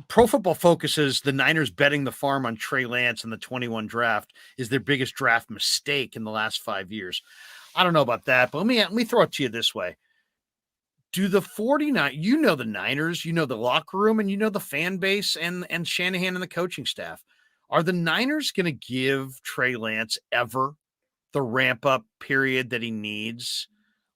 Pro Football Focus's the Niners betting the farm on Trey Lance in the 21 draft is their biggest draft mistake in the last 5 years. I don't know about that, but let me throw it to you this way. Do the 49, you know the Niners, you know the locker room, and you know the fan base and Shanahan and the coaching staff. Are the Niners going to give Trey Lance ever the ramp up period that he needs?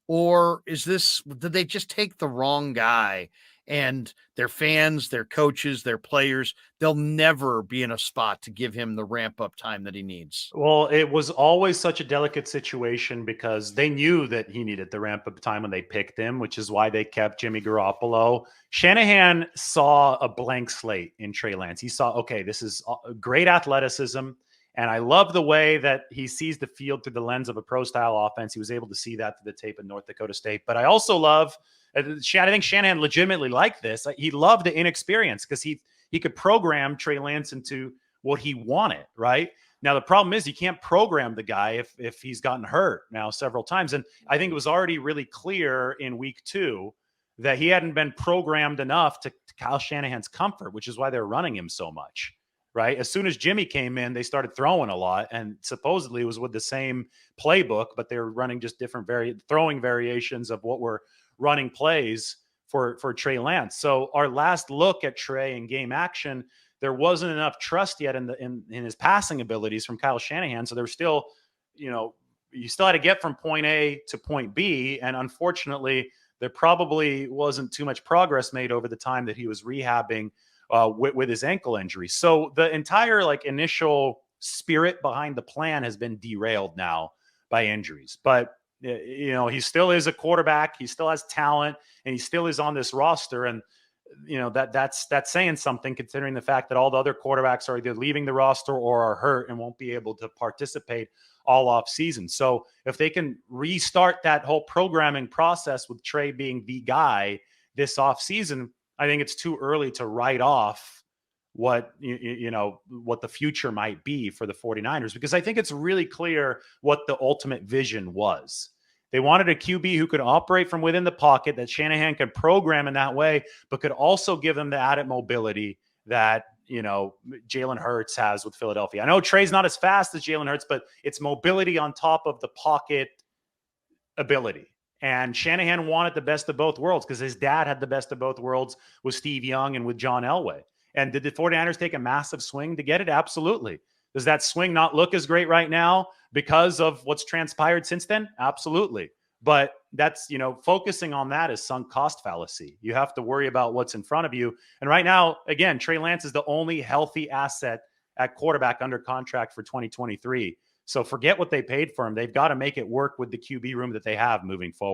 Or did they just take the wrong guy and their fans, their coaches, their players, they'll never be in a spot to give him the ramp up time that he needs? Well, it was always such a delicate situation because they knew that he needed the ramp up time when they picked him, which is why they kept Jimmy Garoppolo. Shanahan saw a blank slate in Trey Lance. He saw, okay, this is great athleticism. And I love the way that he sees the field through the lens of a pro style offense. He was able to see that through the tape at North Dakota State. But I also love, I think Shanahan legitimately liked this. He loved the inexperience because he could program Trey Lance into what he wanted, right? Now, the problem is you can't program the guy if he's gotten hurt now several times. And I think it was already really clear in week 2 that he hadn't been programmed enough to Kyle Shanahan's comfort, which is why they're running him so much. Right. As soon as Jimmy came in, they started throwing a lot, and supposedly it was with the same playbook, but they were running just different throwing variations of what were running plays for Trey Lance. So our last look at Trey in game action, there wasn't enough trust yet in his passing abilities from Kyle Shanahan. So there was still, you still had to get from point A to point B, and unfortunately, there probably wasn't too much progress made over the time that he was rehabbing with his ankle injury. So the entire initial spirit behind the plan has been derailed now by injuries. But he still is a quarterback. He still has talent, and he still is on this roster. And that's saying something, considering the fact that all the other quarterbacks are either leaving the roster or are hurt and won't be able to participate all off season. So if they can restart that whole programming process with Trey being the guy this off season, I think it's too early to write off what what the future might be for the 49ers, because I think it's really clear what the ultimate vision was. They wanted a QB who could operate from within the pocket, that Shanahan could program in that way, but could also give them the added mobility that Jalen Hurts has with Philadelphia. I know Trey's not as fast as Jalen Hurts, but it's mobility on top of the pocket ability. And Shanahan wanted the best of both worlds because his dad had the best of both worlds with Steve Young and with John Elway. And did the 49ers take a massive swing to get it? Absolutely. Does that swing not look as great right now because of what's transpired since then? Absolutely. But that's, focusing on that is sunk cost fallacy. You have to worry about what's in front of you. And right now, again, Trey Lance is the only healthy asset at quarterback under contract for 2023. So forget what they paid for him. They've got to make it work with the QB room that they have moving forward.